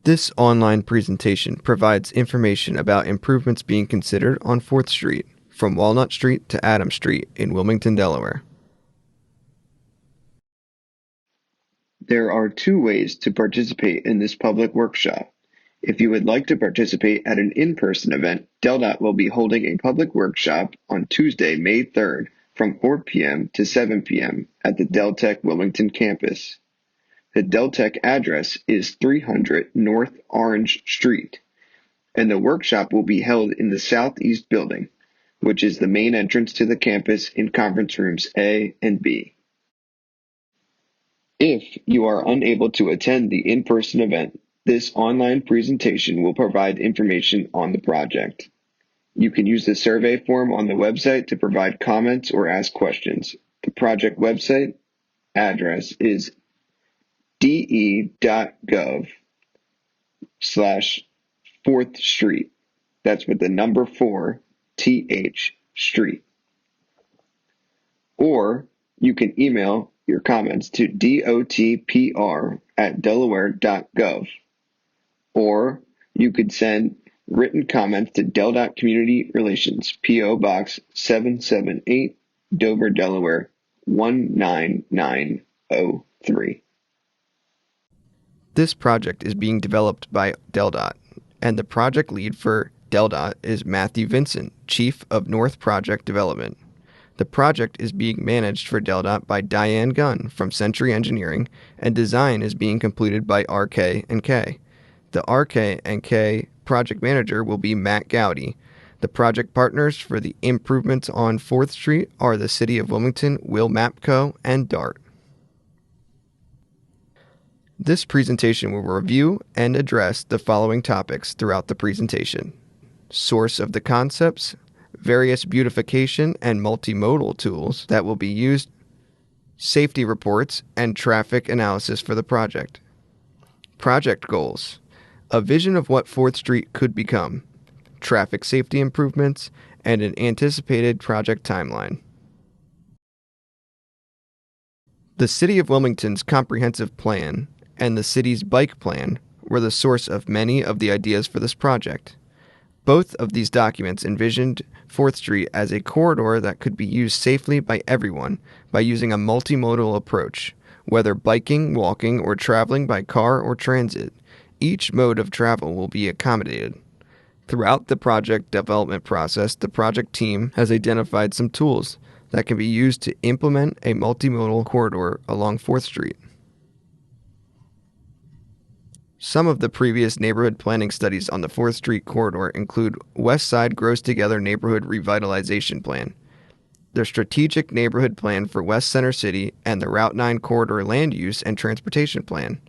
This online presentation provides information about improvements being considered on 4th Street, from Walnut Street to Adams Street in Wilmington, Delaware. There are two ways to participate in this public workshop. If you would like to participate at an in-person event, DelDOT will be holding a public workshop on Tuesday, May 3rd from 4 p.m. to 7 p.m. at the Deltec Wilmington campus. The Deltec address is 300 North Orange Street, and the workshop will be held in the Southeast Building, which is the main entrance to the campus in conference rooms A and B. If you are unable to attend the in-person event, this online presentation will provide information on the project. You can use the survey form on the website to provide comments or ask questions. The project website address is de.gov/4th Street. That's with the number 4, TH Street. Or you can email your comments to dotpr@delaware.gov. Or you could send written comments to DelDOT Community Relations, P.O. Box 778, Dover, Delaware 19903. This project is being developed by DelDOT, and the project lead for DelDOT is Matthew Vincent, Chief of North Project Development. The project is being managed for DelDOT by Diane Gunn from Century Engineering, and design is being completed by RK&K. The RK&K project manager will be Matt Gowdy. The project partners for the improvements on 4th Street are the City of Wilmington, Wilmapco, and DART. This presentation will review and address the following topics throughout the presentation: source of the concepts, various beautification and multimodal tools that will be used, safety reports, and traffic analysis for the project. Project goals, a vision of what 4th Street could become, traffic safety improvements, and an anticipated project timeline. The City of Wilmington's comprehensive plan and the city's bike plan were the source of many of the ideas for this project. Both of these documents envisioned 4th Street as a corridor that could be used safely by everyone by using a multimodal approach, whether biking, walking, or traveling by car or transit. Each mode of travel will be accommodated. Throughout the project development process, the project team has identified some tools that can be used to implement a multimodal corridor along 4th Street. Some of the previous neighborhood planning studies on the 4th Street corridor include West Side Grows Together Neighborhood Revitalization Plan, the Strategic Neighborhood Plan for West Center City, and the Route 9 Corridor Land Use and Transportation Plan.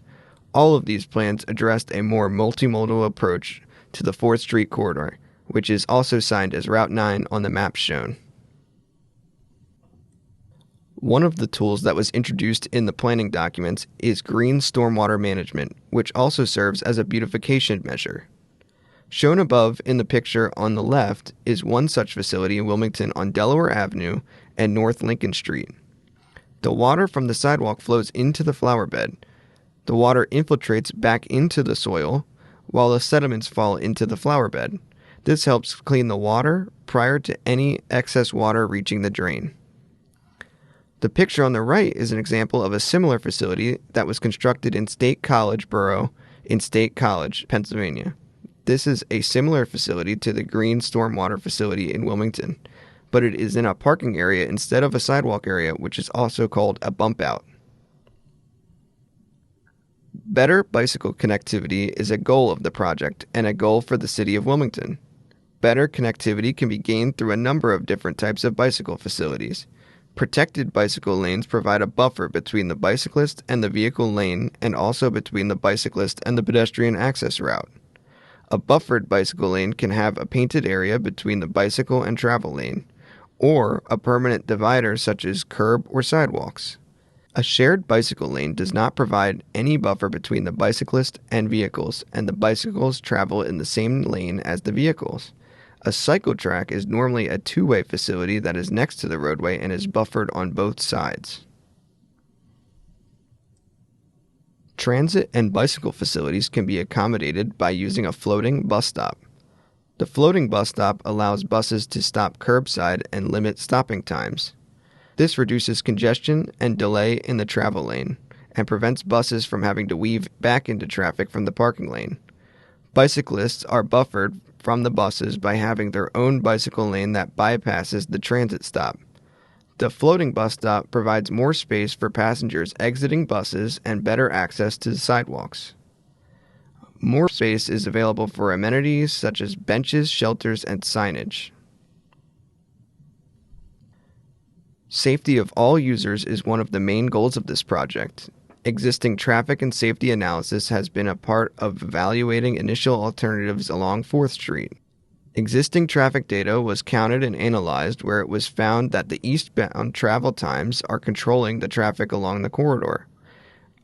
All of these plans addressed a more multimodal approach to the 4th Street corridor, which is also signed as Route 9 on the maps shown. One of the tools that was introduced in the planning documents is green stormwater management, which also serves as a beautification measure. Shown above in the picture on the left is one such facility in Wilmington on Delaware Avenue and North Lincoln Street. The water from the sidewalk flows into the flower bed. The water infiltrates back into the soil, while the sediments fall into the flower bed. This helps clean the water prior to any excess water reaching the drain. The picture on the right is an example of a similar facility that was constructed in State College Borough in State College, Pennsylvania. This is a similar facility to the green stormwater facility in Wilmington, but it is in a parking area instead of a sidewalk area, which is also called a bump out. Better bicycle connectivity is a goal of the project and a goal for the City of Wilmington. Better connectivity can be gained through a number of different types of bicycle facilities. Protected bicycle lanes provide a buffer between the bicyclist and the vehicle lane and also between the bicyclist and the pedestrian access route. A buffered bicycle lane can have a painted area between the bicycle and travel lane, or a permanent divider such as curb or sidewalks. A shared bicycle lane does not provide any buffer between the bicyclist and vehicles, and the bicycles travel in the same lane as the vehicles. A cycle track is normally a two-way facility that is next to the roadway and is buffered on both sides. Transit and bicycle facilities can be accommodated by using a floating bus stop. The floating bus stop allows buses to stop curbside and limit stopping times. This reduces congestion and delay in the travel lane and prevents buses from having to weave back into traffic from the parking lane. Bicyclists are buffered from the buses by having their own bicycle lane that bypasses the transit stop. The floating bus stop provides more space for passengers exiting buses and better access to the sidewalks. More space is available for amenities such as benches, shelters, and signage. Safety of all users is one of the main goals of this project. Existing traffic and safety analysis has been a part of evaluating initial alternatives along 4th Street. Existing traffic data was counted and analyzed where it was found that the eastbound travel times are controlling the traffic along the corridor.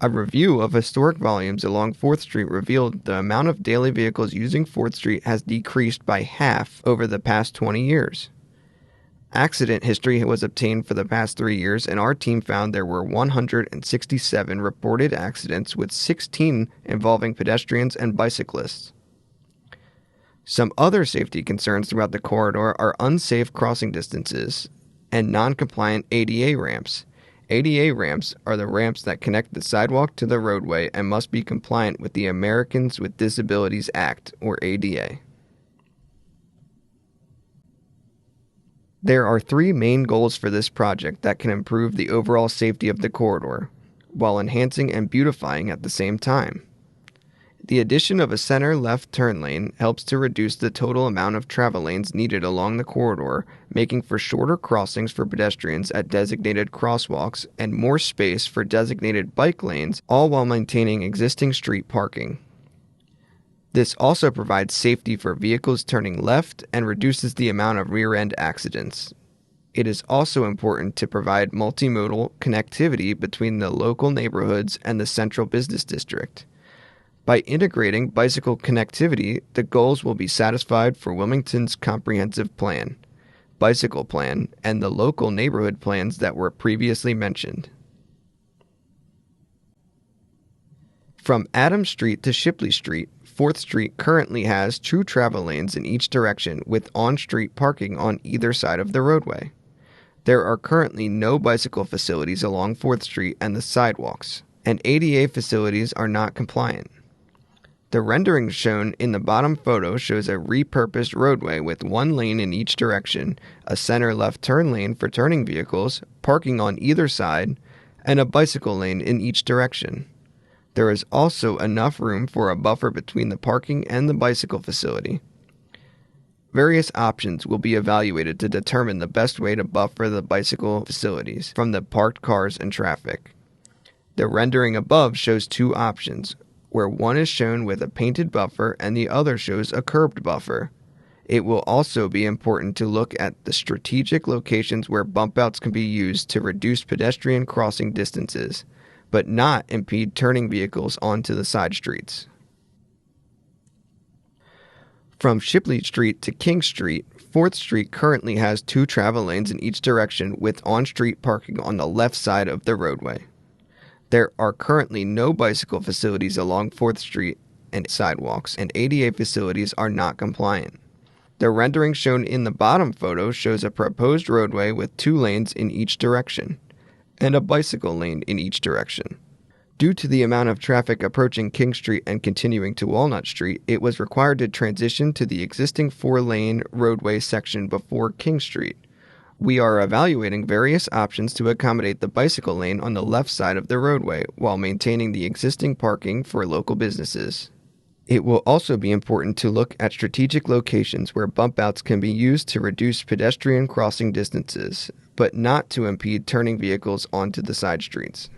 A review of historic volumes along 4th Street revealed the amount of daily vehicles using 4th Street has decreased by half over the past 20 years. Accident history was obtained for the past 3 years, and our team found there were 167 reported accidents, with 16 involving pedestrians and bicyclists. Some other safety concerns throughout the corridor are unsafe crossing distances and non-compliant ADA ramps. ADA ramps are the ramps that connect the sidewalk to the roadway and must be compliant with the Americans with Disabilities Act, or ADA. There are 3 main goals for this project that can improve the overall safety of the corridor, while enhancing and beautifying at the same time. The addition of a center left turn lane helps to reduce the total amount of travel lanes needed along the corridor, making for shorter crossings for pedestrians at designated crosswalks and more space for designated bike lanes, all while maintaining existing street parking. This also provides safety for vehicles turning left and reduces the amount of rear-end accidents. It is also important to provide multi-modal connectivity between the local neighborhoods and the central business district. By integrating bicycle connectivity, the goals will be satisfied for Wilmington's comprehensive plan, bicycle plan, and the local neighborhood plans that were previously mentioned. From Adams Street to Shipley Street, 4th Street currently has 2 travel lanes in each direction with on-street parking on either side of the roadway. There are currently no bicycle facilities along 4th Street and the sidewalks, and ADA facilities are not compliant. The rendering shown in the bottom photo shows a repurposed roadway with 1 lane in each direction, a center left turn lane for turning vehicles, parking on either side, and a bicycle lane in each direction. There is also enough room for a buffer between the parking and the bicycle facility. Various options will be evaluated to determine the best way to buffer the bicycle facilities from the parked cars and traffic. The rendering above shows 2 options, where one is shown with a painted buffer and the other shows a curbed buffer. It will also be important to look at the strategic locations where bump outs can be used to reduce pedestrian crossing distances, but not impede turning vehicles onto the side streets. From Shipley Street to King Street, 4th Street currently has 2 travel lanes in each direction with on-street parking on the left side of the roadway. There are currently no bicycle facilities along 4th Street and sidewalks, and ADA facilities are not compliant. The rendering shown in the bottom photo shows a proposed roadway with 2 lanes in each direction, and a bicycle lane in each direction. Due to the amount of traffic approaching King Street and continuing to Walnut Street, it was required to transition to the existing 4-lane roadway section before King Street. We are evaluating various options to accommodate the bicycle lane on the left side of the roadway while maintaining the existing parking for local businesses. It will also be important to look at strategic locations where bump outs can be used to reduce pedestrian crossing distances, but not to impede turning vehicles onto the side streets.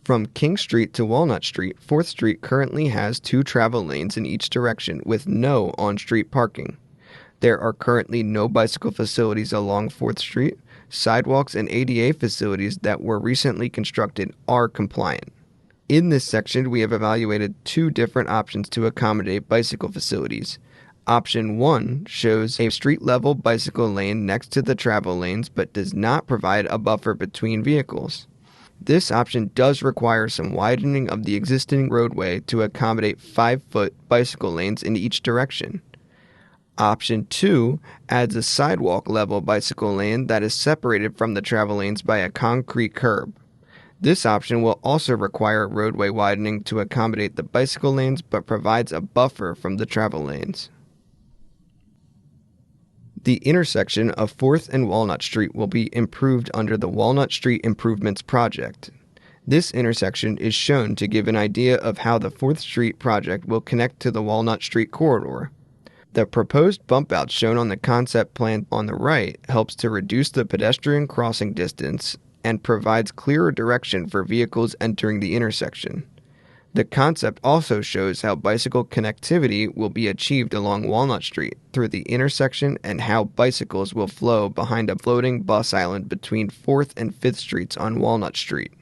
From King Street to Walnut Street, 4th Street currently has 2 travel lanes in each direction with no on-street parking. There are currently no bicycle facilities along 4th Street. Sidewalks and ADA facilities that were recently constructed are compliant. In this section, we have evaluated 2 different options to accommodate bicycle facilities. Option 1 shows a street-level bicycle lane next to the travel lanes but does not provide a buffer between vehicles. This option does require some widening of the existing roadway to accommodate 5-foot bicycle lanes in each direction. Option 2 adds a sidewalk-level bicycle lane that is separated from the travel lanes by a concrete curb. This option will also require roadway widening to accommodate the bicycle lanes but provides a buffer from the travel lanes. The intersection of 4th and Walnut Street will be improved under the Walnut Street Improvements Project. This intersection is shown to give an idea of how the 4th Street project will connect to the Walnut Street corridor. The proposed bump out shown on the concept plan on the right helps to reduce the pedestrian crossing distance and provides clearer direction for vehicles entering the intersection. The concept also shows how bicycle connectivity will be achieved along Walnut Street through the intersection and how bicycles will flow behind a floating bus island between 4th and 5th Streets on Walnut Street.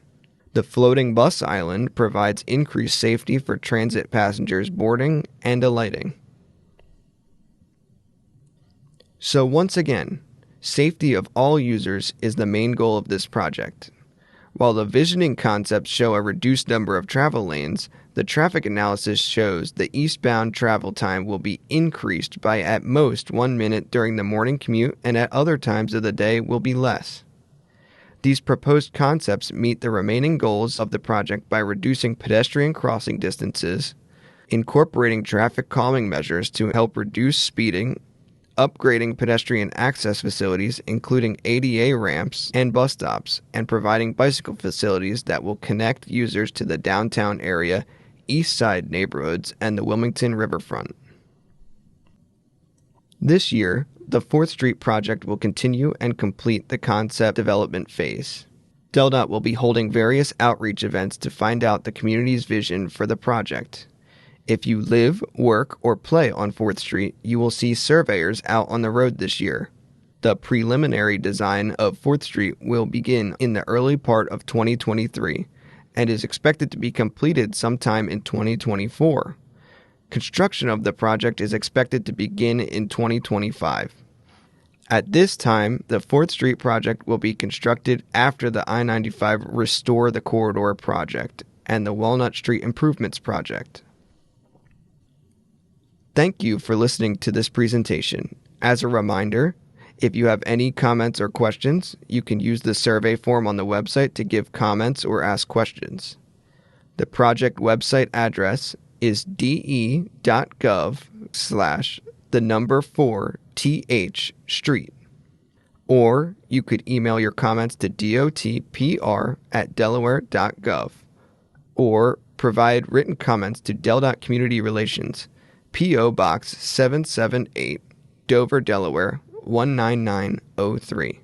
The floating bus island provides increased safety for transit passengers boarding and alighting. So once again, safety of all users is the main goal of this project. While the visioning concepts show a reduced number of travel lanes, the traffic analysis shows the eastbound travel time will be increased by at most 1 minute during the morning commute and at other times of the day will be less. These proposed concepts meet the remaining goals of the project by reducing pedestrian crossing distances, incorporating traffic calming measures to help reduce speeding, upgrading pedestrian access facilities including ADA ramps and bus stops, and providing bicycle facilities that will connect users to the downtown area, east side neighborhoods, and the Wilmington riverfront. This year, the 4th Street project will continue and complete the concept development phase. DelDOT will be holding various outreach events to find out the community's vision for the project. If you live, work, or play on 4th Street, you will see surveyors out on the road this year. The preliminary design of 4th Street will begin in the early part of 2023 and is expected to be completed sometime in 2024. Construction of the project is expected to begin in 2025. At this time, the 4th Street project will be constructed after the I-95 Restore the Corridor project and the Walnut Street Improvements project. Thank you for listening to this presentation. As a reminder, if you have any comments or questions, you can use the survey form on the website to give comments or ask questions. The project website address is de.gov/4th street. Or you could email your comments to dotpr@delaware.gov or provide written comments to DelDOT Community Relations, P.O. Box 778, Dover, Delaware 19903.